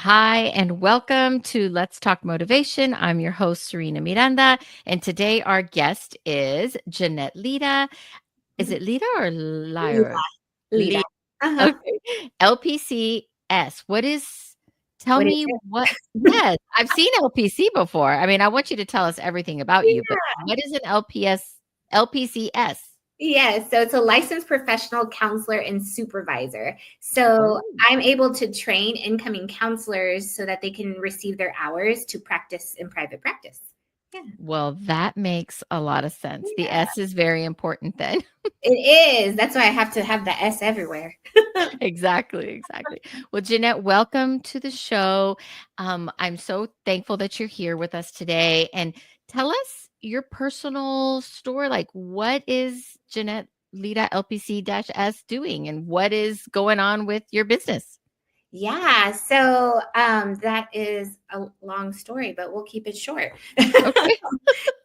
Hi, and welcome to Let's Talk Motivation. I'm your host, Serena Miranda, and today our guest is Jeanette Lira. Is Mhm. it Lira or Lira. Lyra? Lira. Lira. Uh-huh. Okay. LPCS. Tell What is me it? yes, I've seen LPC before. I mean, I want you to tell us everything about you, but Yeah. what is an LPCS? Yes. So it's a licensed professional counselor and supervisor. So Oh. I'm able to train incoming counselors so that they can receive their hours to practice in private practice. Yeah. Well, that makes a lot of sense. The Yeah. S is very important then. It is. That's why I have to have the S everywhere. Exactly. Well, Jeanette, welcome to the show. I'm so thankful that you're here with us today. And tell us your personal story. Like, what is Jeanette Lira LPC-S doing, and what is going on with your business? Yeah, so that is a long story, but we'll keep it short. Okay.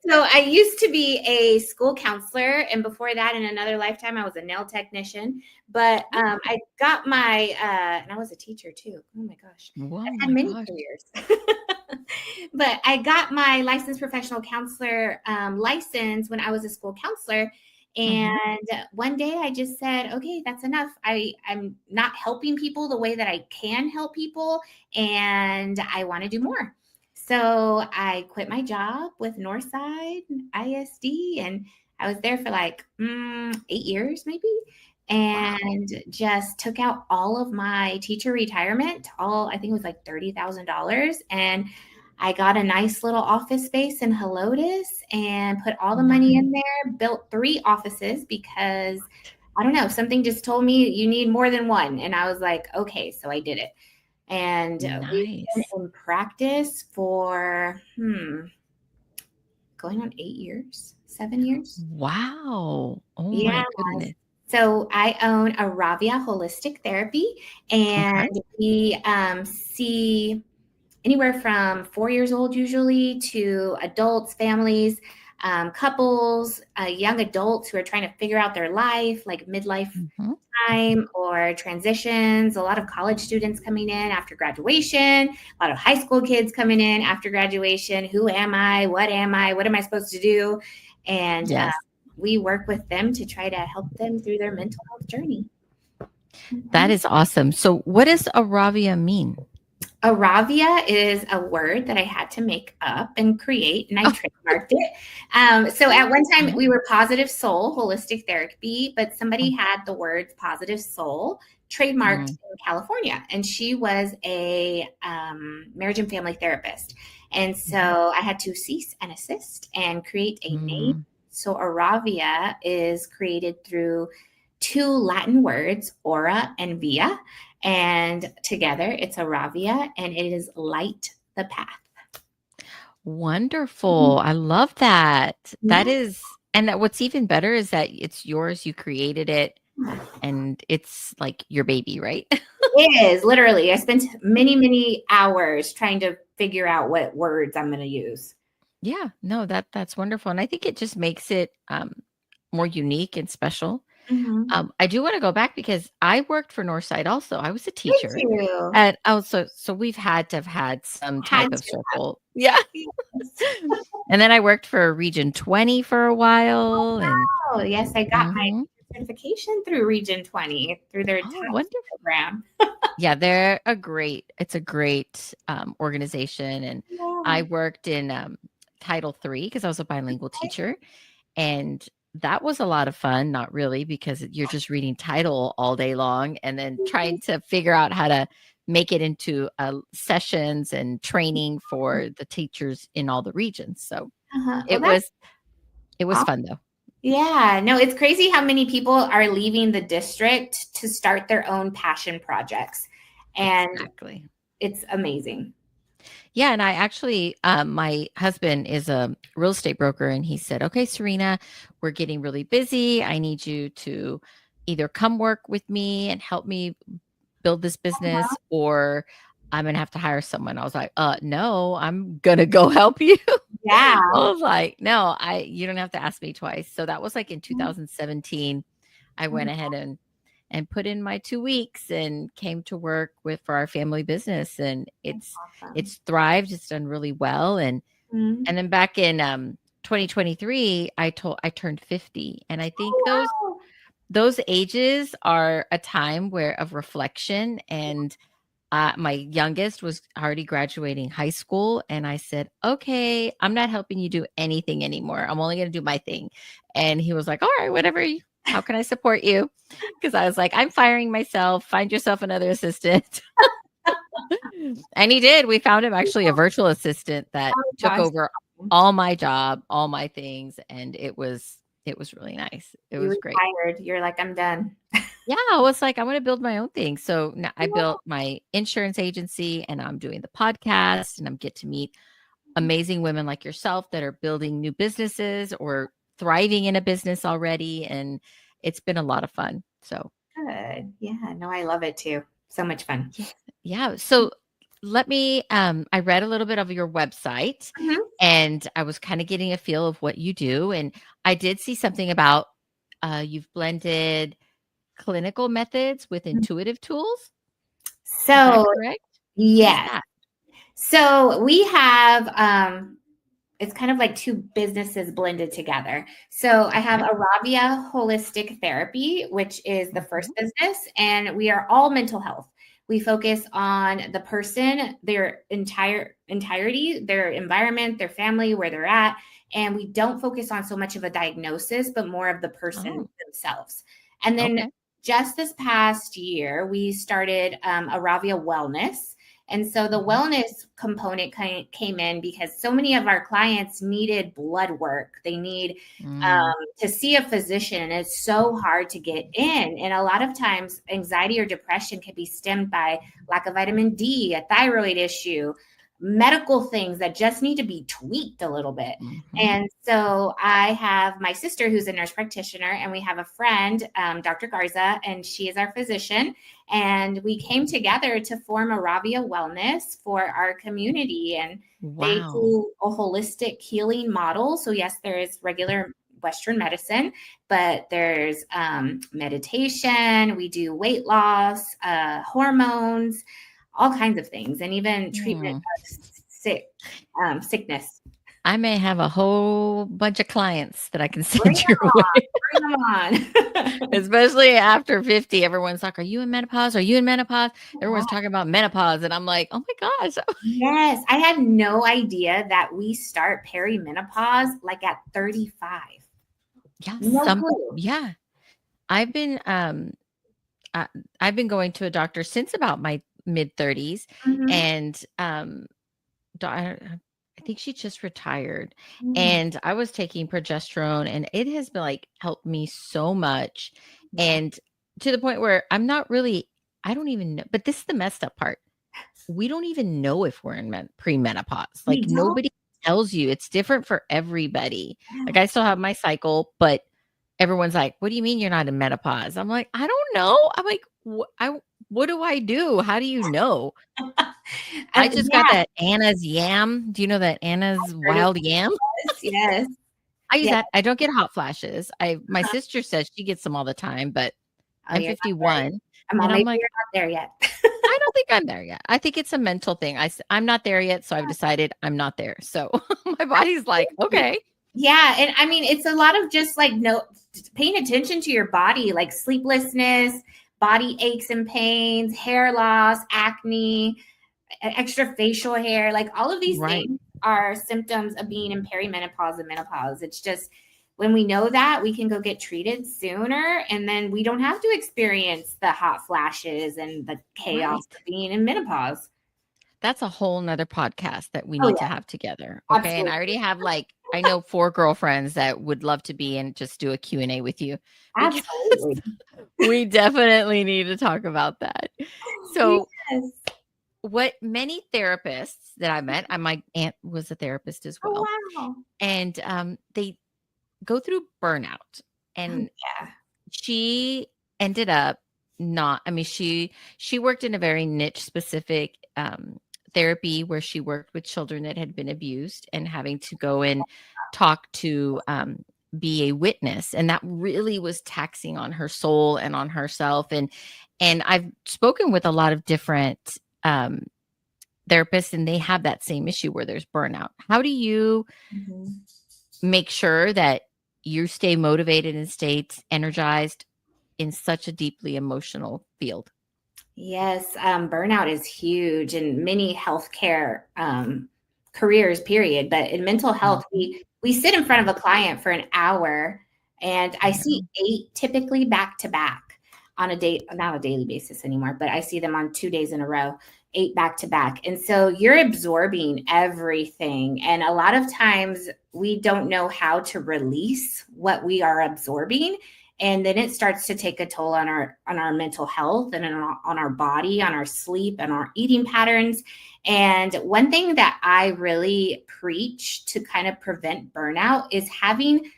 So I used to be a school counselor, and before that, in another lifetime, I was a nail technician. But I got my, and I was a teacher too. Oh my gosh, Whoa, I've had my many gosh. careers. But I got my licensed professional counselor license when I was a school counselor. Mhm. And one day I just said, okay, that's enough. I'm not helping people the way that I can help people, and I want to do more. So I quit my job with Northside ISD, and I was there for like 8 years, maybe, Wow. and just took out all of my teacher retirement. All I think it was like $30,000, and I got a nice little office space in Helotes and put all the money Nice. in there. Built 3 offices because I don't know, something just told me you need more than one, and I was like, okay, so I did it. And we've been Nice. in practice for going on 8 years, 7 years. Wow. Oh Yeah. my goodness. So I own Aravia Holistic Therapy, Okay. and we see anywhere from 4 years old usually to adults, families, couples, young adults who are trying to figure out their life, like midlife Mhm. time or transitions. A lot of college students coming in after graduation, a lot of high school kids coming in after graduation. Who am I? What am I? What am I supposed to do? And Yes. we work with them to try to help them through their mental health journey. That Mhm. is awesome. So what does Aravia mean? Aravia is a word that I had to make up and create, and I Oh, trademarked it. So at one time okay. we were Positive Soul Holistic Therapy, but somebody Mm, had the words Positive Soul trademarked mm, in California, and she was a marriage and family therapist. And mhm, so I had to cease and assist and create a name. mm. So Aravia is created through two Latin words, aura and via, and together it's Aravia, and it is light the path. Wonderful. I love that. That Yeah. is and that what's even better is that it's yours, you created it, and it's like your baby, right? It is literally. I spent many hours trying to figure out what words I'm going to use. Yeah, no, that's wonderful, and I think it just makes it, more unique and special. Mhm. I do wanna go back because I worked for Northside also. I was a Did teacher, you? and so we've had to have had some Had type of to have. circle. Yeah. Yes. And then I worked for Region 20 for a while and Oh, yes, I got my mhm. certification through Region 20 through their Oh, TAPS wonderful. program. Yeah, it's a great, organization, and Yeah. I worked in, Title III because I was a bilingual teacher, and that was a lot of fun, not really because you're just reading title all day long and then trying to figure out how to make it into, sessions and training for the teachers in all the regions. So, Uh-huh. Oh, it that's was it was awesome. fun though. Yeah, no, it's crazy how many people are leaving the district to start their own passion projects. And Exactly. it's amazing. Yeah, and I actually, my husband is a real estate broker, and he said, "Okay, Serena, we're getting really busy. I need you to either come work with me and help me build this business, or I'm gonna have to hire someone." I was like, no, I'm gonna go help you." Yeah. I was like, "No, I you don't have to ask me twice." So that was like in 2017. I went ahead and and put in my 2 weeks and came to work for our family business, and Awesome. it's thrived. It's done really well. Mhm. And then back in 2023, I turned 50, and I think Oh, wow. those ages are a time of reflection. And my youngest was already graduating high school, and I said, "Okay, I'm not helping you do anything anymore. I'm only going to do my thing." And he was like, "All right, whatever. How can I support you?" Because I was like, "I'm firing myself. Find yourself another assistant." And he did. We found him actually a virtual assistant that Oh took gosh. over all my job, all my things, and it was really nice. It You was great. retired. You're like, "I'm done." Yeah, I was like, I want to build my own thing. So now I Yeah. built my insurance agency, and I'm doing the podcast, and I'm get to meet amazing women like yourself that are building new businesses or thriving in a business already. And it's been a lot of fun. So Good. Yeah. No, I love it too. So much fun. yeah. Yeah. So let me I read a little bit of your website, Mhm. and I was kind of getting a feel of what you do. And I did see something about you've blended clinical methods with intuitive tools. Is that So, correct? What is yes. that? So we have it's kind of like two businesses blended together. So I have Okay. Aravia Holistic Therapy, which is the first Mhm. business, and we are all mental health. We focus on the person, their entirety, their environment, their family, where they're at, and we don't focus on so much of a diagnosis, but more of the person Oh, themselves. And then okay. just this past year, we started Aravia Wellness. And so the Mhm. wellness component came in because so many of our clients needed blood work. They need Mm. to see a physician, and it's so hard to get in. And a lot of times, anxiety or depression can be stemmed by lack of vitamin D, a thyroid issue, medical things that just need to be tweaked a little bit. Mhm. And so I have my sister who's a nurse practitioner, and we have a friend, Dr. Garza, and she is our physician. And we came together to form Aravia Wellness for our community. And they Wow. do a holistic healing model. So, yes, there is regular Western medicine, but there's meditation. We do weight loss, hormones, all kinds of things, and even treatment Hmm. of sickness. I may have a whole bunch of clients that I can Bring send your way. them on. Especially after 50, everyone's like, "Are you in menopause? Are you in menopause?" Everyone's Yeah. talking about menopause, and I'm like, "Oh my gosh." Yes, I had no idea that we start perimenopause like at 35. Yeah, No clue. yeah. I've been uh, I've been going to a doctor since about my mid 30s, Mhm. and I think she just retired, Mm, and I was taking progesterone, and it has been like helped me so much, yeah, and to the point where I don't even know. But this is the messed up part. We don't even know if we're in premenopause. we Like, don't. nobody tells you. It's different for everybody. Like, I Yes. still have my cycle, but everyone's like, "What do you mean you're not in menopause?" I'm like, "I don't know." I'm like, what do I do? How do you know?" I just got Yeah, that Anna's yam. Do you know that Anna's heard of wild yam? this. Yes. I use Yeah. that. I don't get hot flashes. My Uh-huh. sister says she gets them all the time, but Oh, I'm you're not there. 51, Well, and I'm maybe like, you're not there yet. I don't think I'm there yet. I think it's a mental thing. I'm not there yet, so I've decided I'm not there. So my body's like, "Okay." Yeah, and I mean, it's a lot of just like no paying attention to your body, like sleeplessness, body aches and pains, hair loss, acne, extra facial hair, like all of these Right. things are symptoms of being in perimenopause and menopause. It's just when we know that, we can go get treated sooner, and then we don't have to experience the hot flashes and the chaos Right. of being in menopause. That's a whole nother podcast that we Oh need to yeah, have together. Okay. And I absolutely. already have I know 4 girlfriends that would love to be and just do a Q&A with you because Absolutely. we definitely need to talk about that. So, Yes. what many therapists that I met, my aunt was a therapist as Oh well, wow. and they go through burnout. Oh And yeah. she ended up not, I mean, she worked in a very niche specific therapy where she worked with children that had been abused and having to go and talk to be a witness, and that really was taxing on her soul and on herself. And I've spoken with a lot of different therapists, and they have that same issue where there's burnout. How do you Mhm. make sure that you stay motivated and stay energized in such a deeply emotional field? Yes, burnout is huge in many healthcare careers, period. But in mental health, Mhm. we sit in front of a client for an hour, and I see Yeah. 8 typically back to back on a date, not a daily basis anymore, but I see them on 2 days in a row, 8 back to back. And so you're absorbing everything. And a lot of times we don't know how to release what we are absorbing, and then it starts to take a toll on our mental health and on our body, on our sleep and our eating patterns. And one thing that I really preach to kind of prevent burnout is having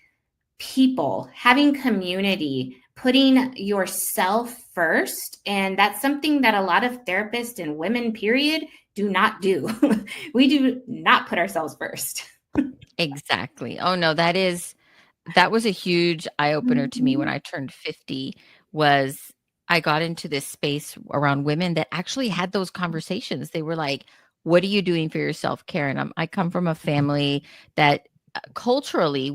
people, having community, putting yourself first. And that's something that a lot of therapists and women, period, do not do. We do not put ourselves first. Exactly. Oh no, that was a huge eye opener to me when Mhm. I turned 50. Was I got into this space around women that actually had those conversations. They were like, "What are you doing for your self-care?" And I come from a family that culturally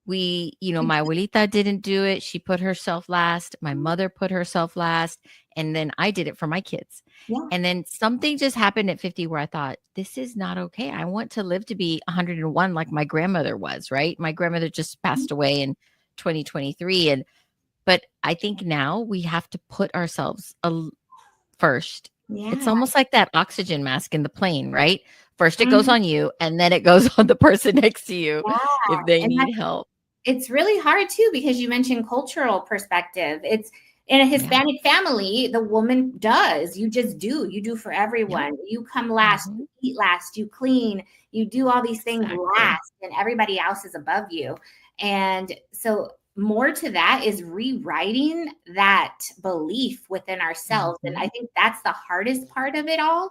my abuelita didn't do it. She put herself last. My mother put herself last. And then I did it for my kids. Yeah. And then something just happened at 50 where I thought, this is not okay. I want to live to be 101 like my grandmother was, right? My grandmother just passed away in 2023. But I think now we have to put ourselves first. It's Yeah. almost like that oxygen mask in the plane, right? First it goes Mhm. on you, and then it goes on the person next to you Yeah. if they And need help. it's really hard too because you mentioned cultural perspective. It's in a Yeah. Hispanic family, the woman does. You just do. You do for Yep. everyone. You come last, Mhm. you eat last, you clean, you do all these things Exactly. last, and everybody else is above you. And so, more to that is rewriting that belief within ourselves. And I Mhm. think that's the hardest part of it all,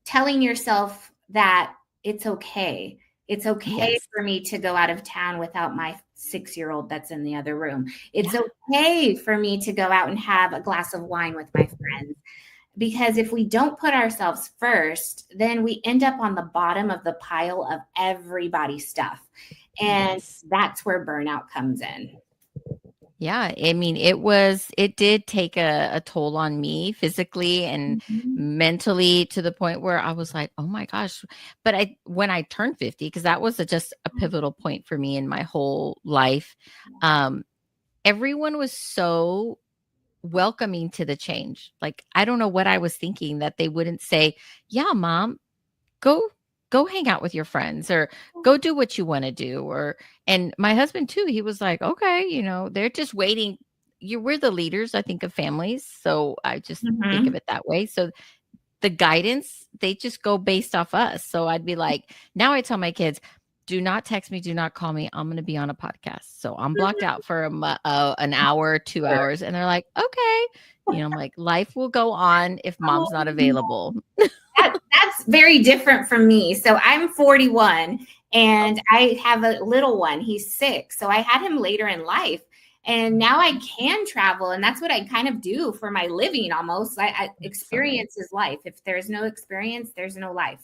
telling yourself that it's okay. It's okay Yes. for me to go out of town without my 6-year-old that's in the other room. It's Yeah. okay for me to go out and have a glass of wine with my friends. Because if we don't put ourselves first, then we end up on the bottom of the pile of everybody's stuff. And Yes. that's where burnout comes in. Yeah. I mean, it did take a toll on me physically and Mhm. mentally to the point where I was like, oh my gosh. But when I turned 50, because that was just a pivotal point for me in my whole life, um, everyone was so welcoming to the change. Like, I don't know what I was thinking that they wouldn't say, yeah, mom, go go hang out with your friends or go do what you want to do. Or and my husband too, he was like, okay, they're just waiting. We're the leaders, I think, of families, so I just think of Mhm. it that way. So the guidance, they just go based off us. So I'd be like, now I tell my kids, do not text me, do not call me, I'm going to be on a podcast, so I'm blocked out for an hour, 2 hours, and they're like, okay. I'm like, life will go on if mom's not available. That's very different from me. So I'm 41 and I have a little one. He's 6. So I had him later in life. And now I can travel. And that's what I kind of do for my living almost. Excellent. Experience is life. If there's no experience, there's no life.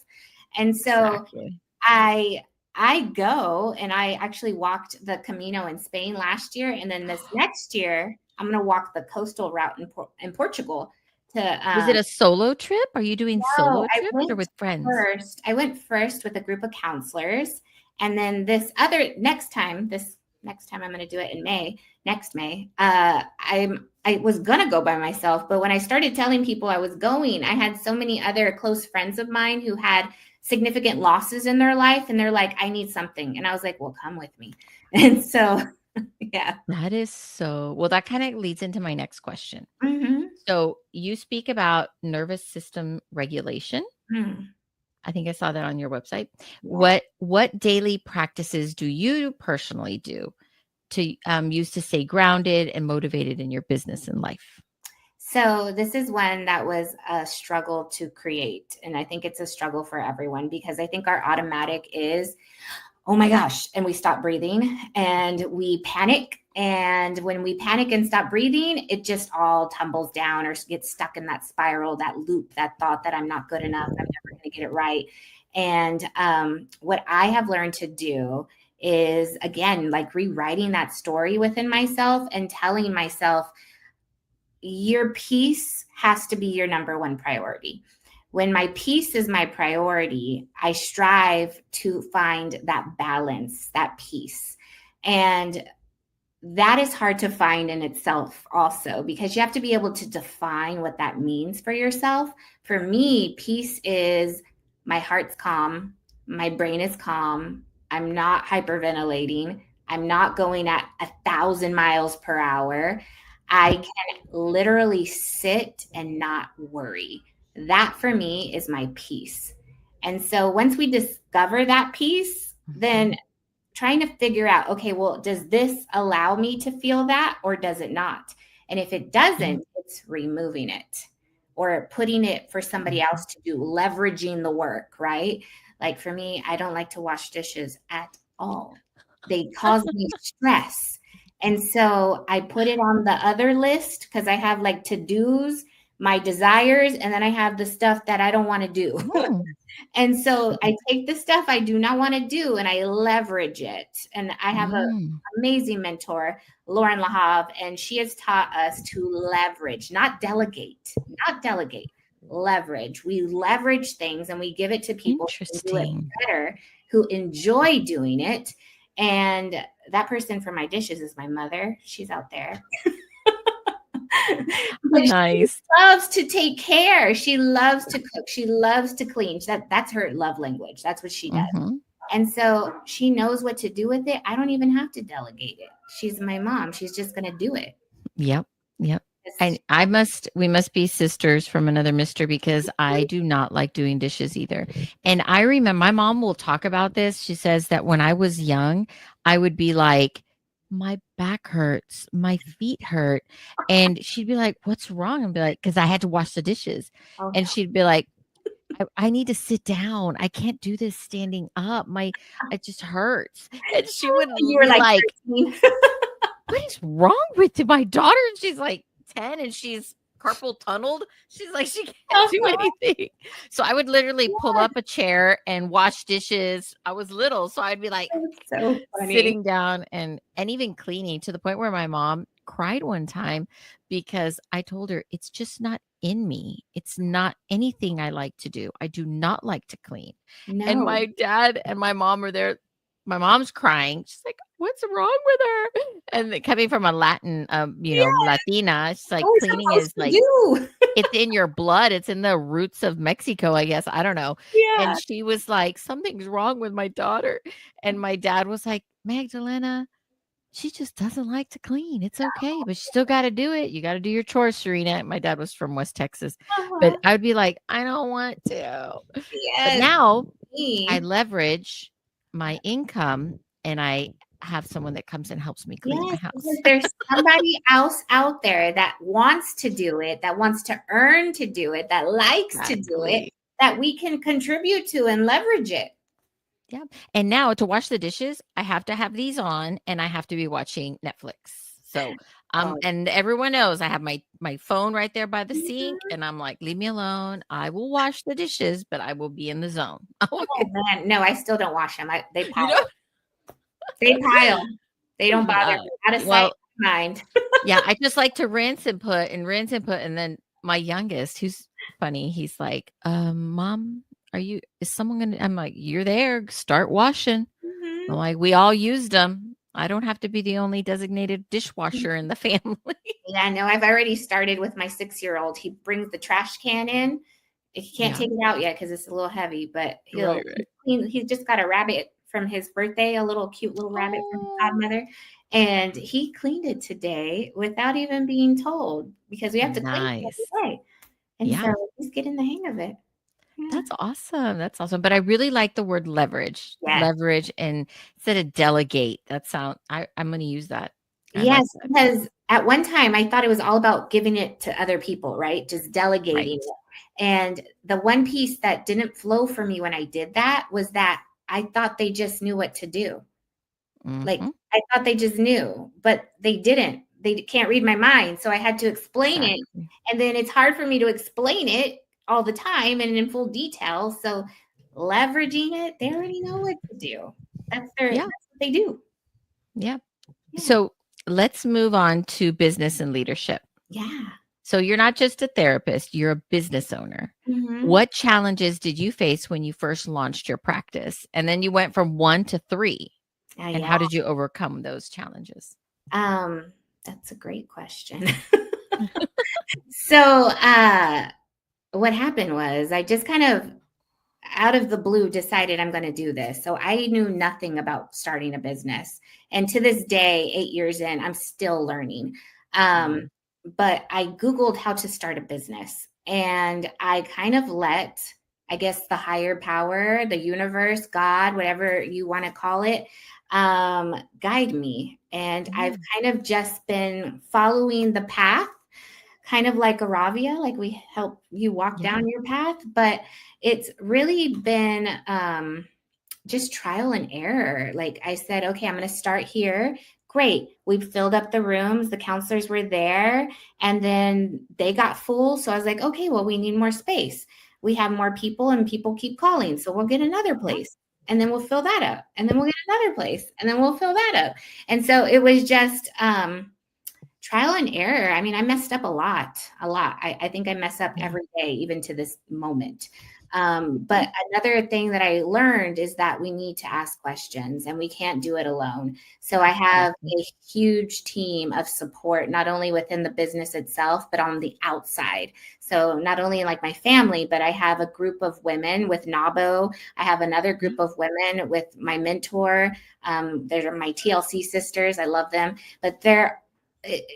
And so Exactly. I I go and I actually walked the Camino in Spain last year. And then this next year, I'm going to walk the coastal route in Portugal to Was it a solo trip? Are you doing Oh, solo trips or with friends? I went first with a group of counselors, and then this next time I'm going to do it in May, next May. I was going to go by myself, but when I started telling people I was going, I had so many other close friends of mine who had significant losses in their life, and they're like, "I need something," and I was like, "Well, come with me." And so, yeah. That is so well, that kind of leads into my next question. Hmm. So you speak about nervous system regulation. Hmm. I think I saw that on your website. Yeah. What daily practices do you personally do to use to stay grounded and motivated in your business and life? So this is one that was a struggle to create. And I think it's a struggle for everyone because I think our automatic is oh my gosh, and we stop breathing and we panic. And when we panic and stop breathing, it just all tumbles down or gets stuck in that spiral, that loop, that thought that I'm not good enough, I'm never going to get it right. And what I have learned to do is, again, like rewriting that story within myself and telling myself, your peace has to be your number one priority. When my peace is my priority, I strive to find that balance, that peace. And that is hard to find in itself also, because you have to be able to define what that means for yourself. For me, peace is my heart's calm, my brain is calm, I'm not hyperventilating, I'm not going at 1,000 miles per hour. I can literally sit and not worry. That for me is my peace. And so once we discover that peace, then trying to figure out, okay, well, does this allow me to feel that or does it not? And if it doesn't, it's removing it or putting it for somebody else to do, leveraging the work, right? Like for me, I don't like to wash dishes at all. They cause me stress. And so I put it on the other list because I have like to-dos, my desires, and then I have the stuff that I don't want to do. And so I take the stuff I do not want to do and I leverage it. And I have an amazing mentor, Lauren Lahav, and she has taught us to leverage, not delegate, leverage. We leverage things and we give it to people who do it better, who enjoy doing it. And that person for my dishes is my mother. She's out there. Nice. She loves to take care. She loves to cook. She loves to clean. That's her love language. That's what she does. And so she knows what to do with it. I don't even have to delegate it. She's my mom. She's just going to do it. Yep. And we must be sisters from another mister, because I do not like doing dishes either. And I remember my mom will talk about this. She says that when I was young, I would be like, my back hurts, my feet hurt. And she'd be like, what's wrong? And be like, because I had to wash the dishes. And she'd be like, I need to sit down. I can't do this standing up. It just hurts. And she would You were like what is wrong with my daughter? And she's like 10 and she's carpal tunneled. She's like, she can't do anything. So I would literally pull up a chair and wash dishes. I was little, so I'd be like sitting down and even cleaning, to the point where my mom cried one time because I told her, it's just not in me. It's not anything I like to do. I do not like to clean. And my dad and my mom were there. My mom's crying. She's like, what's wrong with her? And coming from a Latin, Latina, she's like, cleaning is like, it's in your blood. It's in the roots of Mexico, I guess. I don't know. And she was like, something's wrong with my daughter. And my dad was like, Magdalena, she just doesn't like to clean. It's okay, but you still got to do it. You got to do your chores, Serena. My dad was from West Texas, but I would be like, I don't want to. But now I leverage my income and I have someone that comes and helps me clean my house. There's somebody else out there that wants to do it, that wants to earn to do it, that likes to do it, that we can contribute to and leverage it. Yeah. And now to wash the dishes, I have to have these on and I have to be watching Netflix. So, and everyone knows I have my phone right there by the sink and I'm like, leave me alone. I will wash the dishes, but I will be in the zone. Oh man. No, I still don't wash them. They pile. They pile. They don't bother me. Out of sight, mind. Yeah. I just like to rinse and put. And then my youngest, who's funny, he's like, Mom, is someone going to, I'm like, you're there, start washing. I'm like, we all used them. I don't have to be the only designated dishwasher in the family. Yeah, no, I've already started with my 6-year-old. He brings the trash can in. He can't take it out yet because it's a little heavy, but he's just got a rabbit from his birthday, a little cute little rabbit from his godmother. And he cleaned it today without even being told, because we have to clean it every day. And so he's getting the hang of it. That's awesome. But I really like the word leverage. Leverage, and instead of delegate. I'm going to use that. Yes, because at one time I thought it was all about giving it to other people, right? Just delegating it. And the one piece that didn't flow for me when I did that was that I thought they just knew what to do. Like, Mhm. I thought they just knew, but they didn't. They can't read my mind, so I had to explain it, Exactly. and then it's hard for me to explain it all the time and in full detail, so leveraging it, they already know what to do. That's Yeah. what they do. Yeah. Yeah. So let's move on to business and leadership. Yeah. So you're not just a therapist, you're a business owner. Mhm. What challenges did you face when you first launched your practice? And then you went from 1 to 3. And Yeah. how did you overcome those challenges? That's a great question. So, what happened was I just kind of out of the blue decided I'm going to do this. So I knew nothing about starting a business. And to this day, 8 years in, I'm still learning. Um, Mhm. but I Googled how to start a business and I kind of let, I guess, the higher power, the universe, God, whatever you want to call it, guide me. And I've Yeah. kind of just been following the path, kind of like Aravia, like we help you walk Yeah. down your path, but it's really been just trial and error. Like I said, okay, I'm going to start here. Great. We filled up the rooms. The counselors were there and then they got full. So I was like, okay, well, we need more space. We have more people and people keep calling. So we'll get another Yeah. place and then we'll fill that up. And then we'll get another place and then we'll fill that up. And so it was just, trial and error. I mean, I messed up a lot, a lot. I think I mess up Yeah. every day, even to this moment. Yeah. But another thing that I learned is that we need to ask questions and we can't do it alone. So I have Exactly. a huge team of support, not only within the business itself, but on the outside. So not only like my family, but I have a group of women with NABO. I have another Yeah. group of women with my mentor. They're my TLC sisters. I love them, but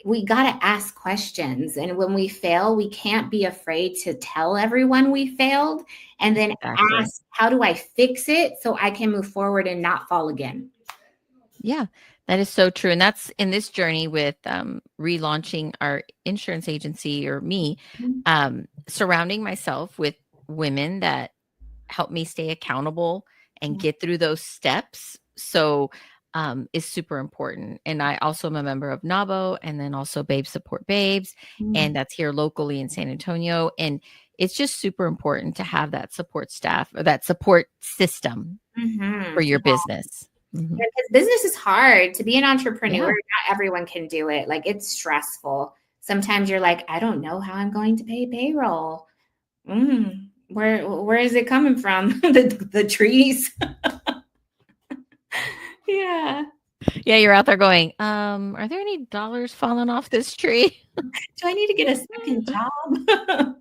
we got to ask questions. And when we fail, we can't be afraid to tell everyone we failed and then Exactly. ask, how do I fix it so I can move forward and not fall again? Yeah, that is so true. And that's in this journey with relaunching our insurance agency or me, Mhm. surrounding myself with women that help me stay accountable and Yeah. get through those steps. So is super important. And I also am a member of NABO and then also Babe Support Babes. And Mm. that's here locally in San Antonio. And it's just super important to have that support staff or that support system for Mhm. your business. Mhm. Yeah, 'cause business is hard. To be an entrepreneur, Yeah. not everyone can do it. Like, it's stressful. Sometimes you're like, "I don't know how I'm going to pay payroll. Where is it coming from? The trees?" Yeah. Yeah, you're out there going, are there any dollars falling off this tree? Do I need to get a second job?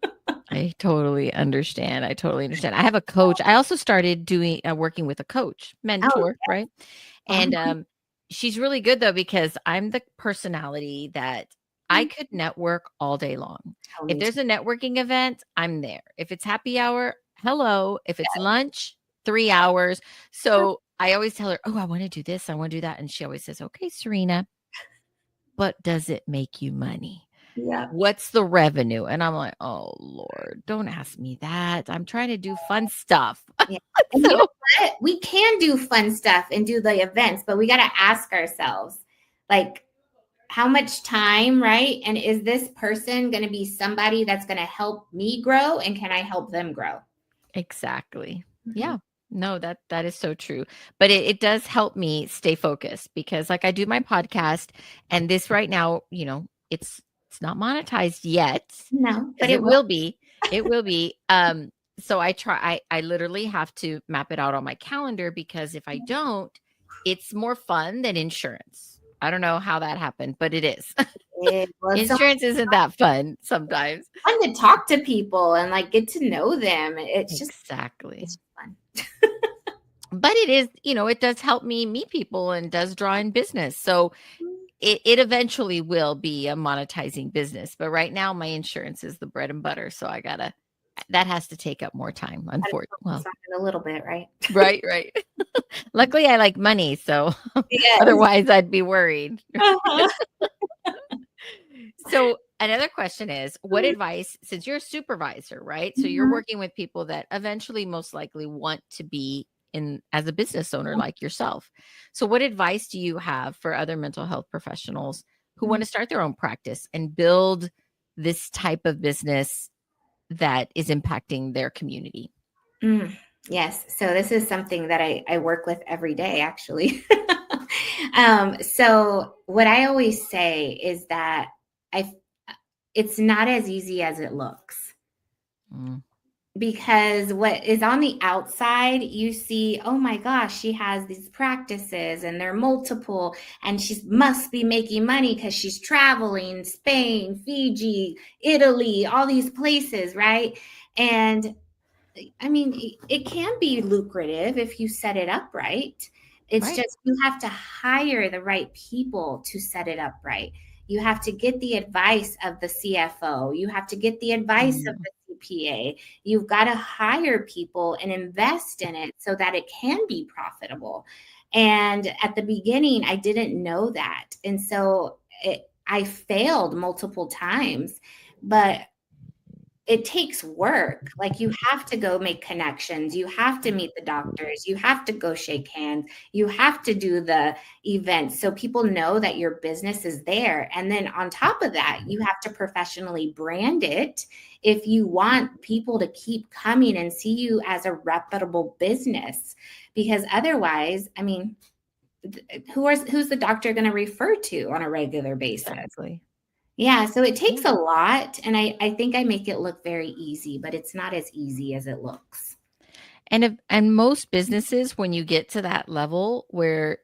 I totally understand. I totally understand. I have a coach. I also started doing working with a coach, Oh, mentor, right? And uh-huh. she's really good though because I'm the personality that I could network all day long. Oh, If me too. there's a networking event, I'm there. If it's happy hour, hello. If it's lunch, 3 hours. So I always tell her, "Oh, I want to do this. I want to do that." And she always says, "Okay, Serena, but does it make you money? Yeah. What's the revenue?" And I'm like, "Oh, Lord, don't ask me that. I'm trying to do fun stuff." Yeah. And you know So what? We can do fun stuff and do the events, but we got to ask ourselves, like, how much time, right? And is this person going to be somebody that's going to help me grow? And can I help them grow? exactly. Mhm. Yeah. No, that is so true. But it does help me stay focused because like I do my podcast and this right now, it's not monetized yet No, but because it it will. will be. It will be. So I literally have to map it out on my calendar because if I don't, it's more fun than insurance. I don't know how that happened, but it is. Well, it's so much Insurance isn't that fun sometimes. fun to talk to people and like get to know them. Exactly. It's fun. But it is, it does help me meet people and does draw in business. So it eventually will be a monetizing business. But right now, my insurance is the bread and butter. So that has to take up more time, Gotta unfortunately. focus Well, on it a little bit, right? right, right. Luckily, I like money. So Yes. otherwise, I'd be worried. Uh-huh. So another question is what Mhm. advice, since you're a supervisor, right? So you're Mhm. working with people that eventually most likely want to be in as a business owner like yourself. So what advice do you have for other mental health professionals who want to start their own practice and build this type of business that is impacting their community? Mm, yes. So this is something that I work with every day, actually. So what I always say is that I it's not as easy as it looks. Mm, Because what is on the outside, you see, oh my gosh, she has these practices and they're multiple, and she must be making money because she's traveling Spain, Fiji, Italy, all these places, right? And I mean, it can be lucrative if you set it up right. It's right. just you have to hire the right people to set it up right. You have to get the advice of the CFO. You have to get the advice of Mm, the CPA. You've got to hire people and invest in it so that it can be profitable. And at the beginning, I didn't know that. And so I failed multiple times, but it takes work. Like you have to go make connections. You have to meet the doctors. You have to go shake hands. You have to do the events so people know that your business is there. And then on top of that, you have to professionally brand it if you want people to keep coming and see you as a reputable business. Because otherwise, I mean, who's the doctor going to refer to on a regular basis? exactly. Yeah, so it Yeah. takes a lot, and I think I make it look very easy, but it's not as easy as it looks. And most businesses, when you get to that level where,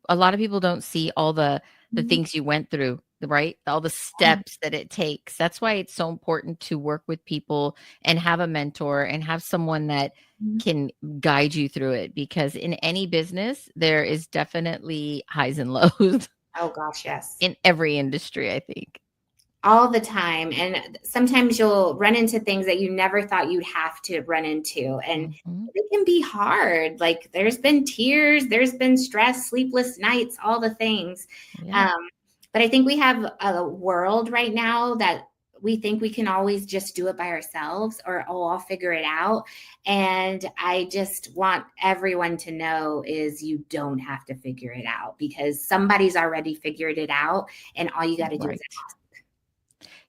a lot of people don't see all the Mhm. things you went through, right? All the steps that it takes. That's why it's so important to work with people and have a mentor and have someone that Mhm. can guide you through it, because in any business, there is definitely highs and lows Oh gosh, yes. in every industry, I think. All the time, and sometimes you'll run into things that you never thought you'd have to run into, and Mhm. it can be hard. Like, there's been tears, there's been stress, sleepless nights, all the things. Yeah, Um, but I think we have a world right now that we think we can always just do it by ourselves, or, "Oh, I'll figure it out." And I just want everyone to know is you don't have to figure it out, because somebody's already figured it out, and all you gotta do is right.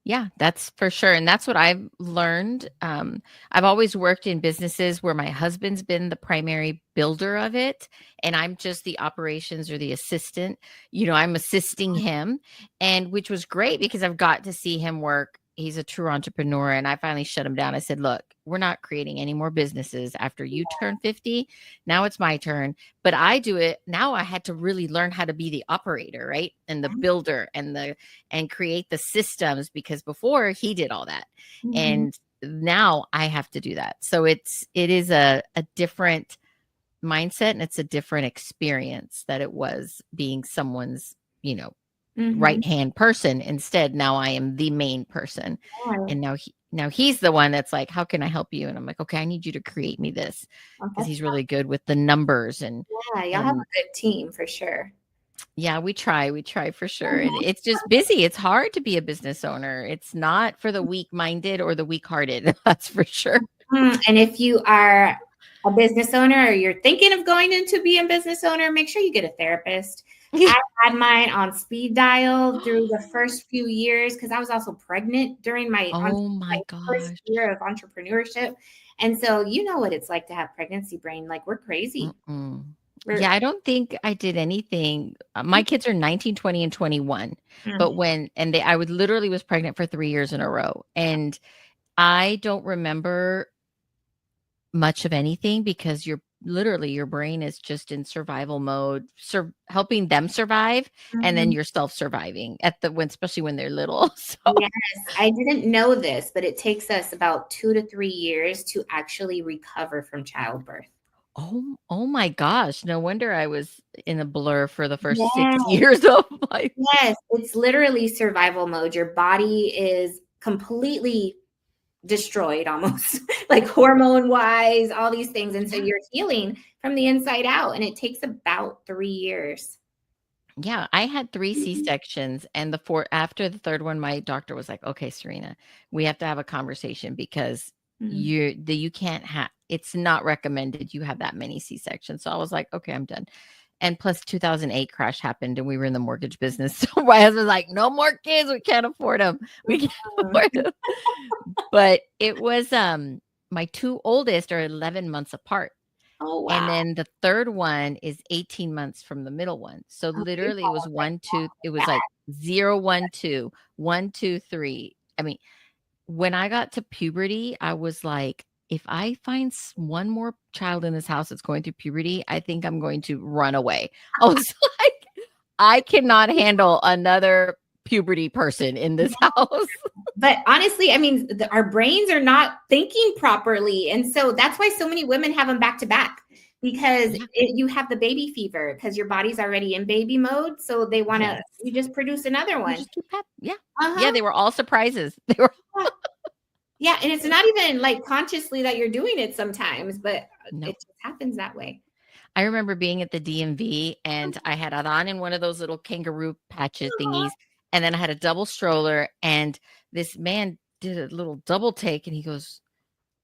Yeah, that's for sure, and that's what I've learned. I've always worked in businesses where my husband's been the primary builder of it, and I'm just the operations or the assistant. I'm assisting him, and which was great because I've got to see him work. He's a true entrepreneur, and I finally shut him down. I said, "Look, we're not creating any more businesses after you turn 50. Now it's my turn." But I do it now. I had to really learn how to be the operator, right? And the builder and create the systems, because before he did all that. Mhm. And now I have to do that. So it is a different mindset, and it's a different experience that it was being someone's, Mhm. right hand person. Instead, now I am the main person. Yeah. And now he's the one that's like, how can I help you? And I'm like, okay, I need you to create me this, Oh, because that's he's really good with the numbers yeah, y'all have and a good team for sure. yeah, we try for sure. And Mhm. it's just busy. It's hard to be a business owner. It's not for the weak-minded or the weak-hearted. That's for sure. And if you are a business owner or you're thinking of going into being a business owner, make sure you get a therapist. I had mine on speed dial through the first few years because I was also pregnant during Oh my my first gosh. year of entrepreneurship. And so you know what it's like to have pregnancy brain. Like, we're crazy. Mm-mm. We're Yeah, I don't think I did anything. My kids are 19, 20, and 21. But mm, when and they I would literally was pregnant for 3 years in a row. And I don't remember much of anything, because your brain is just in survival mode, helping them survive, and then mhm. yourself surviving especially when they're little. So, Yes, I didn't know this, but it takes us about 2 to 3 years to actually recover from childbirth. oh my gosh, no wonder I was in a blur for the first 6 Yes, years of life. yes, it's literally survival mode. Your body is completely destroyed almost, like hormone-wise, all these things, and so Yeah. you're healing from the inside out, and it takes about 3 years. Yeah, I had 3 Mhm, C-sections, and after the 3rd one, my doctor was like, "Okay, Serena, we have to have a conversation, because mhm. you can't have it's not recommended you have that many C-sections. So I was like, okay, I'm done. And plus 2008 crash happened and we were in the mortgage business. So my husband's like, no more kids. We can't afford them. We can't afford them. But it was my two oldest are 11 months apart. Oh, And wow. then the third one is 18 months from the middle one. So Oh, you literally it was almost like 1, 2, it was that. like 0, 1, 2, 1, 2, 3. I mean, when I got to puberty, I was like, if I find one more child in this house that's going through puberty, I think I'm going to run away. I was like, I cannot handle another puberty person in this house. But honestly, I mean, our brains are not thinking properly. And so that's why so many women have them back to back, because Yeah. you have the baby fever because your body's already in baby mode. So they want to, Yes. you just produce another You one. just keep yeah. Uh Yeah, huh. they were all surprises. They were Yeah. And it's not even like consciously that you're doing it sometimes, but no. it just happens that way. I remember being at the DMV and I had it on in one of those little kangaroo patches thingies. And then I had a double stroller and this man did a little double take and he goes,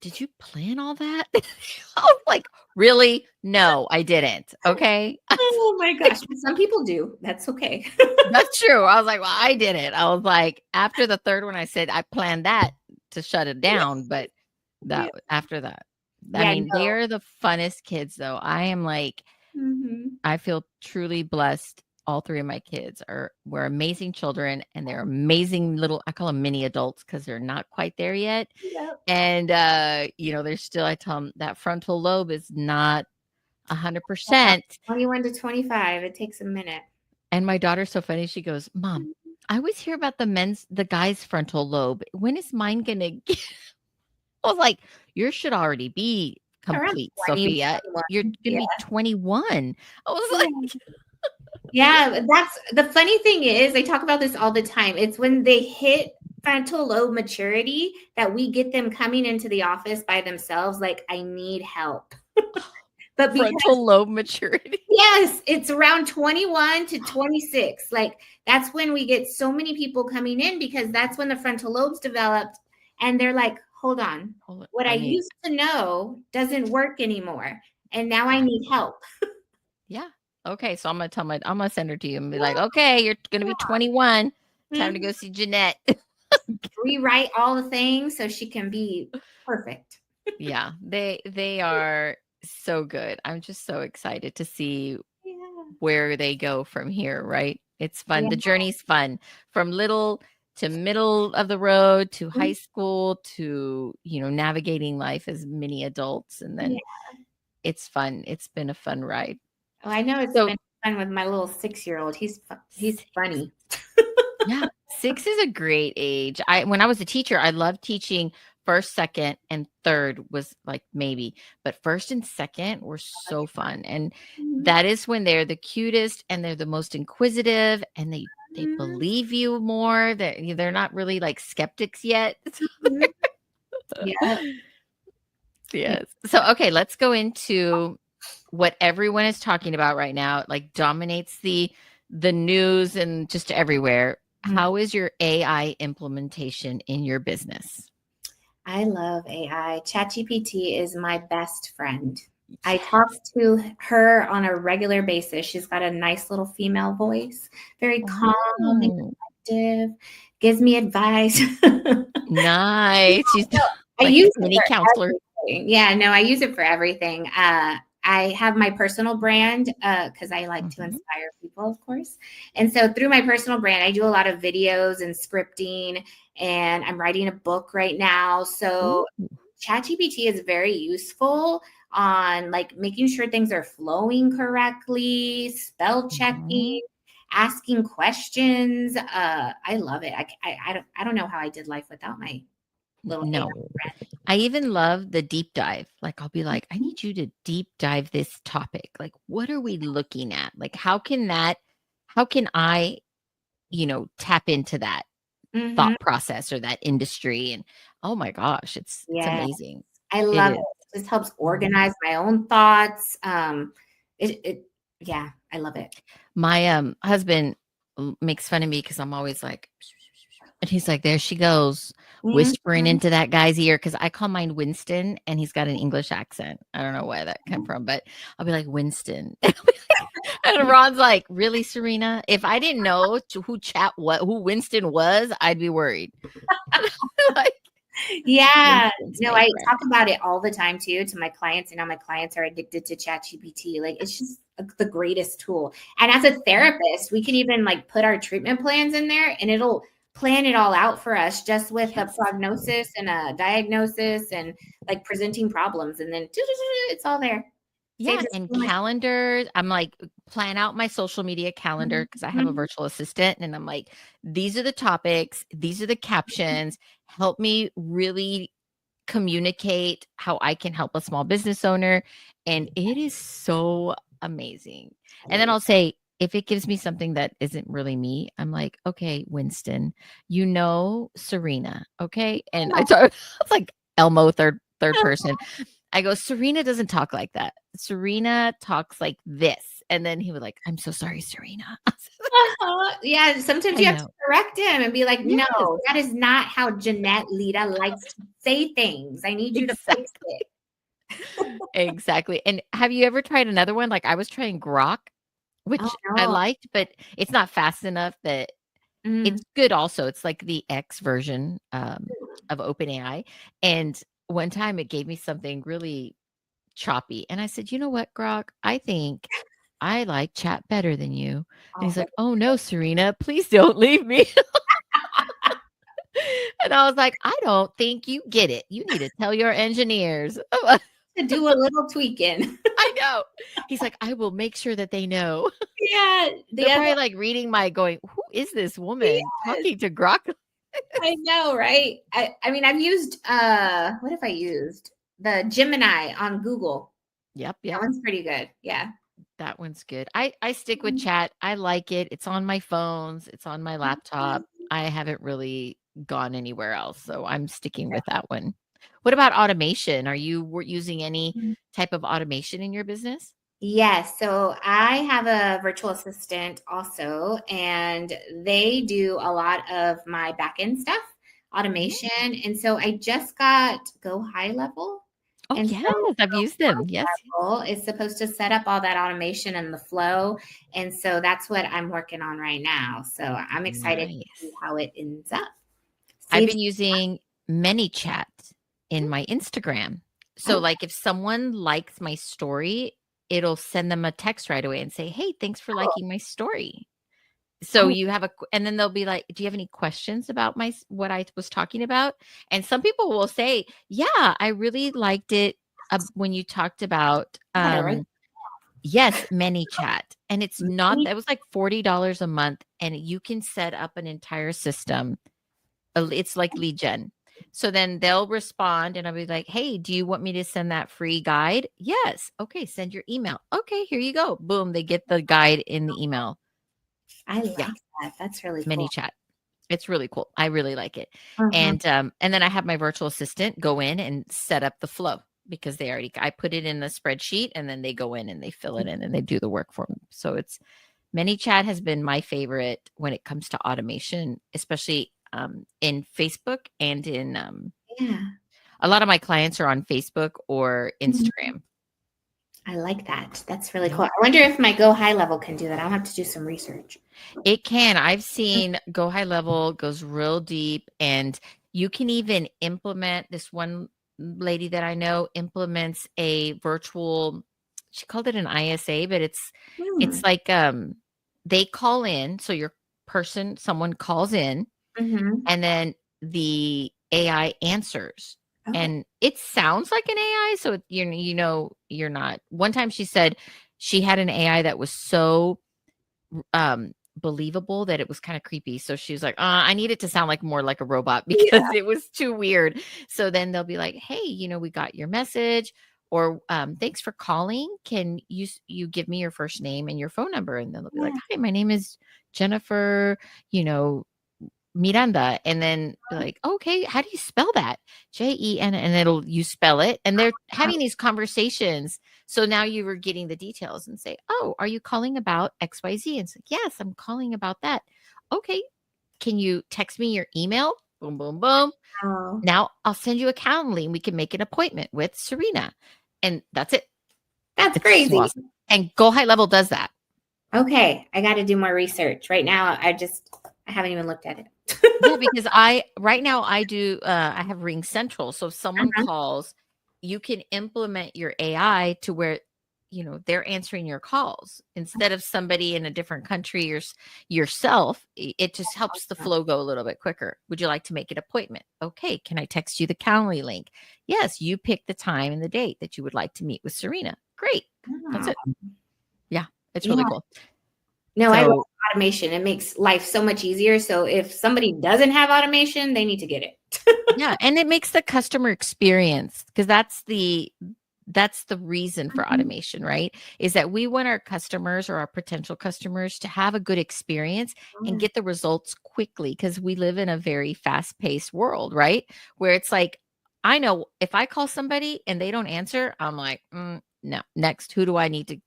did you plan all that? I was like, really? No, I didn't. Okay. Oh my gosh. Some people do. That's okay. That's true. I was like, well, I did it. I was like, after the third one, I said, I planned that to shut it down. But Yeah. after that, I Yeah. mean, they No. are the funnest kids though. I am like, Hmm. I feel truly blessed. All three of my kids were amazing children and they're amazing little, I call them mini adults because they're not quite there yet. Yep. And, they're still, I tell them that frontal lobe is not 100%. 21 to 25. It takes a minute. And my daughter's so funny. She goes, Mom, I always hear about the guy's frontal lobe. When is mine going to get? I was like, yours should already be Around complete, 20, Sophia. You're 21. going to Yeah. be 21. I was like, Yeah, that's the funny thing is, I talk about this all the time. It's when they hit frontal lobe maturity that we get them coming into the office by themselves, like, I need help. But because, frontal lobe maturity. yes, it's around 21 to 26. Like, that's when we get so many people coming in because that's when the frontal lobes developed. And they're like, hold on, what I used to know doesn't work anymore. And now I need help. Yeah. Okay. So I'm gonna send her to you and be like, okay, you're gonna be 21. Time to go see Jeanette. Rewrite all the things so she can be perfect. Yeah, they are so good. I'm just so excited to see Yeah. where they go from here, right? It's fun. Yeah. The journey's fun from little to middle of the road to high school to, navigating life as mini adults. And then it's fun. It's been a fun ride. Oh, I know it's So been fun with my little 6-year-old. He's funny. yeah, 6 is a great age. When I was a teacher, I loved teaching first, second, and third was like maybe, but first and second were so fun. And that is when they're the cutest and they're the most inquisitive and they believe you more. They're not really like skeptics yet. Yeah. Yes. So okay, let's go into what everyone is talking about right now. It like dominates the news and just everywhere. How is your AI implementation in your business? I love AI. ChatGPT is my best friend. I talk to her on a regular basis. She's got a nice little female voice, very calm and collective, gives me advice. Nice. She's I like use a mini counselor. Yeah, no, I use it for everything. I have my personal brand because I like to inspire people, of course. And so through my personal brand, I do a lot of videos and scripting, and I'm writing a book right now. So ChatGPT is very useful on like making sure things are flowing correctly, spell checking, asking questions. I love it. I don't know how I did life without my little AI friend. I even love the deep dive. Like I'll be like, I need you to deep dive this topic. Like, what are we looking at? Like, how can I, tap into that thought process or that industry? And oh my gosh, it's amazing. I love it. It just helps organize my own thoughts. Yeah, I love it. My husband makes fun of me because I'm always like, And he's like, there she goes, whispering Mhm. into that guy's ear. Cause I call mine Winston and he's got an English accent. I don't know where that came from, but I'll be like, Winston. And Ron's like, really, Serena? If I didn't know who Winston was, I'd be worried. Like, Yeah. Winston's No, my I friend. talk about it all the time too to my clients. And now my clients are addicted to ChatGPT. Like it's just the greatest tool. And as a therapist, we can even like put our treatment plans in there and it'll plan it all out for us just with a Yes. prognosis and a diagnosis and like presenting problems. And then it's all there. Yeah, Saves us and so much. calendars. I'm like, plan out my social media calendar because I have a Mhm. virtual assistant, and I'm like, these are the topics, these are the captions. Help me really communicate how I can help a small business owner. And it is so amazing. I And love then it. I'll say, if it gives me something that isn't really me, I'm like, okay, Winston, you know Serena, okay? And I talk, it's like Elmo, third person. I go, Serena doesn't talk like that. Serena talks like this. And then he would like, I'm so sorry, Serena. Yeah, sometimes I you have to know. correct him and be like, Yes, no, that is not how Jeanette Lira likes to say things. I need you to fix exactly. it. Exactly. And have you ever tried another one? Like I was trying Grok, Oh which I no. liked, but it's not fast enough that Mm. it's good also. It's like the X version of OpenAI. And one time it gave me something really choppy. And I said, you know what, Grok? I think I like chat better than you. And Oh, he's like, oh no, Serena, please don't leave me. And I was like, I don't think you get it. You need to tell your engineers. to do a little tweaking. I know. He's like, I will make sure that they know. Yeah, They're the other probably like reading my going, who is this woman yes, talking to Grok? I know, right? I mean, I've used what have I used? The Gemini on Google. Yep, That yep. one's pretty good. Yeah. That one's good. I stick with chat. I like it. It's on my phones. It's on my laptop. I haven't really gone anywhere else, so I'm sticking with that one. What about automation? Are you using any type of automation in your business? Yes. So I have a virtual assistant also, and they do a lot of my back end stuff, Mhm. automation. And so I just got Go High Level. Oh, And yes, so I've used them. Yes. Level is supposed to set up all that automation and the flow. And so that's what I'm working on right now. So I'm excited to see Nice. how it ends up. I've Saves. been using ManyChat in my Instagram. So, Oh, like, if someone likes my story, it'll send them a text right away and say, "Hey, thanks for oh, liking my story." So oh, you have and then they'll be like, "Do you have any questions about what I was talking about?" And some people will say, "Yeah, I really liked it when you talked about I got it right. yes, ManyChat." And it's not Me- that was like $40 a month and you can set up an entire system. It's like lead gen. So then they'll respond and I'll be like, "Hey, do you want me to send that free guide?" "Yes." "Okay, send your email." "Okay, here you go." Boom, they get the guide in the email. I Yeah, like that. That's really cool. ManyChat. It's really cool. I really like it. Uh-huh. And then I have my virtual assistant go in and set up the flow because I put it in the spreadsheet and then they go in and they fill it in and they do the work for me. So it's ManyChat has been my favorite when it comes to automation, especially in Facebook and in Yeah. a lot of my clients are on Facebook or Mhm. Instagram. I like that. That's really Yeah. cool. I wonder if my Go High Level can do that. I'll have to do some research. It can. I've seen Go High Level goes real deep, and you can even implement this one lady that I know implements a virtual, she called it an ISA, but it's Hmm. like they call in, so someone calls in Mhm. and then the AI answers. Oh, And it sounds like an AI, so you're not. One time she said she had an AI that was so believable that it was kind of creepy. So she was like, I need it to sound like more like a robot because yeah. it was too weird. So then they'll be like, hey, we got your message, or thanks for calling. Can you give me your first name and your phone number? And then they'll be like, Yeah. hi, my name is Jennifer, you know, Miranda, and then be like, okay, how do you spell that? Jen, and you spell it, and they're having these conversations. So now you were getting the details and say, oh, are you calling about XYZ? And it's like, yes, I'm calling about that. Okay. can you text me your email? Boom, boom, boom. Oh, Now I'll send you a Calendly and we can make an appointment with Serena. And that's it. that's It's so crazy. awesome. And Go High Level does that. Okay, I got to do more research. Right now, I haven't even looked at it. Yeah, because right now I have Ring Central. So if someone Uh-huh. calls, you can implement your AI to where, they're answering your calls instead of somebody in a different country or yourself. It just helps the flow go a little bit quicker. Would you like to make an appointment? Okay. Can I text you the Calendly link? Yes. You pick the time and the date that you would like to meet with Serena. Great. That's Oh, it. Yeah. It's really yeah. cool. No, I love So automation. It makes life so much easier. So if somebody doesn't have automation, they need to get it. yeah, and it makes the customer experience, because that's the reason for Mhm. automation, right? Is that we want our customers or our potential customers to have a good experience and get the results quickly, because we live in a very fast-paced world, right? Where it's like, I know if I call somebody and they don't answer, I'm like, no, next, who do I need to,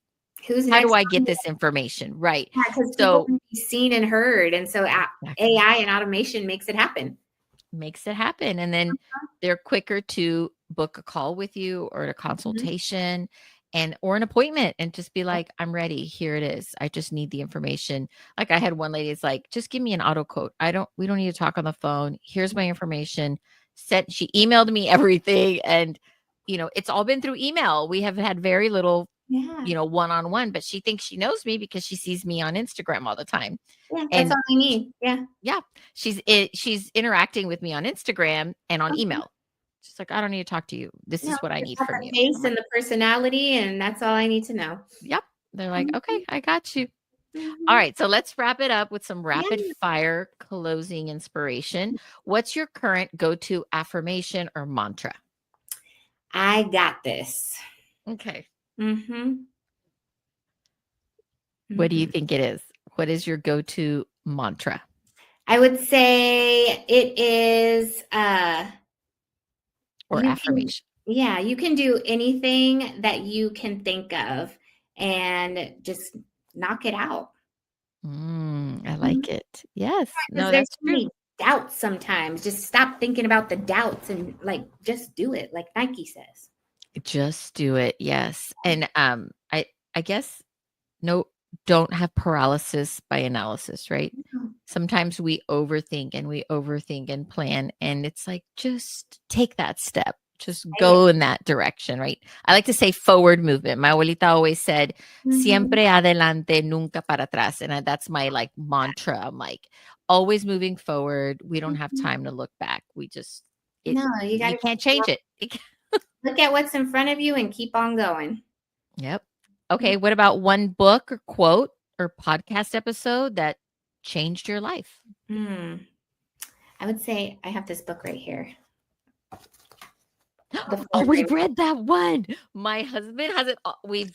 Who's how do next I on get the this information? Right. Because people So want to be seen and heard, and so exactly. AI and automation makes it happen. Makes it happen, and then they're quicker to book a call with you or a Mhm. consultation or an appointment, and just be like, "I'm ready. Here it is. I just need the information." Like, I had one lady, it's like, "Just give me an auto quote. We don't need to talk on the phone. Here's my information." She emailed me everything, and it's all been through email. We have had very little, Yeah. one-on-one, but she thinks she knows me because she sees me on Instagram all the time. Yeah, that's And all I need. Yeah. yeah, she's interacting with me on Instagram and on Okay. email. She's like, "I don't need to talk to you. This No, is what I just need got from the you." I'm face like, and the personality, and that's all I need to know. "Yep." They're like, Mhm, "Okay, I got you." All mhm. right, so let's wrap it up with some Yeah, rapid fire closing inspiration. What's your current go-to affirmation or mantra? I got this. Okay. Mhm, What do you mhm. think it is? What is your go-to mantra I would say it is, or you can affirmation? yeah, you can do anything that you can think of and just knock it out. I Mhm. like it. Yes. Because No, there's that's so true. many doubts sometimes. Just stop thinking about the doubts and, like, just do it, like Nike says. Just do it. Yes. And I guess no, don't have paralysis by analysis, right? Mhm. Sometimes we overthink and plan, and it's like, just take that step. Just Say it. go in that direction, right? I like to say forward movement. My abuelita always said, Mhm. siempre adelante, nunca para atrás. And that's my like mantra. I'm like, always moving forward. We don't have Mhm. time to look back. No, you You gotta can't change it. look at what's in front of you and keep on going. Yep. Okay, what about one book or quote or podcast episode that changed your life? Mm. I would say I have this book right here. The Oh, Four we've Agreements. read that one. My husband has it.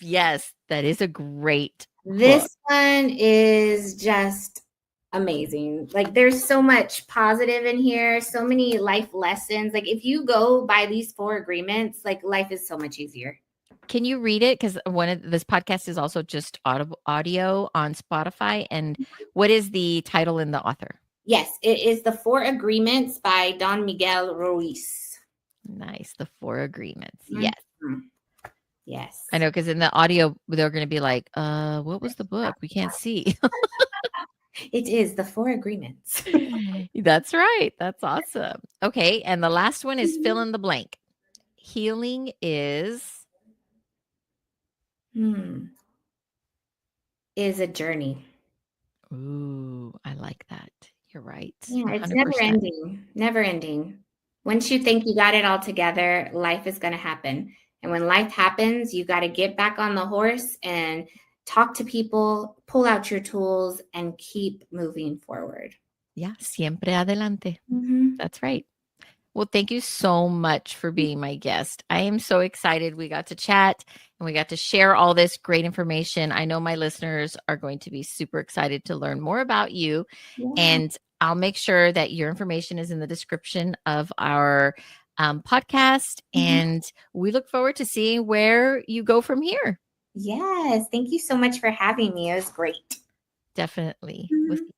Yes, that is a great book. This one is just amazing. Like, there's so much positive in here, so many life lessons. Like, if you go by these four agreements, like, life is so much easier. Can you read it? Because one of this podcast is also just audio on Spotify. And what is the title and the author? Yes, it is The Four Agreements by Don Miguel Ruiz. Nice. The Four Agreements. Yes. Mhm. I Yes. know, because in the audio, they're going to be like, what was the book? We can't see. It is The Four Agreements. That's right. That's awesome. Okay. And the last one is fill in the blank. Healing is, Hmm. Is a journey. ooh, I like that. You're right. Yeah, it's never 100%. ending, never ending. Once you think you got it all together, life is going to happen. And when life happens, you got to get back on the horse and talk to people, pull out your tools, and keep moving forward. Yeah. Siempre adelante. Mhm. That's right. Well, thank you so much for being my guest. I am so excited we got to chat and we got to share all this great information. I know my listeners are going to be super excited to learn more about you. Yeah. And I'll make sure that your information is in the description of our podcast. Mhm. And we look forward to seeing where you go from here. Yes. Thank you so much for having me. It was great. Definitely. We'll Mhm. see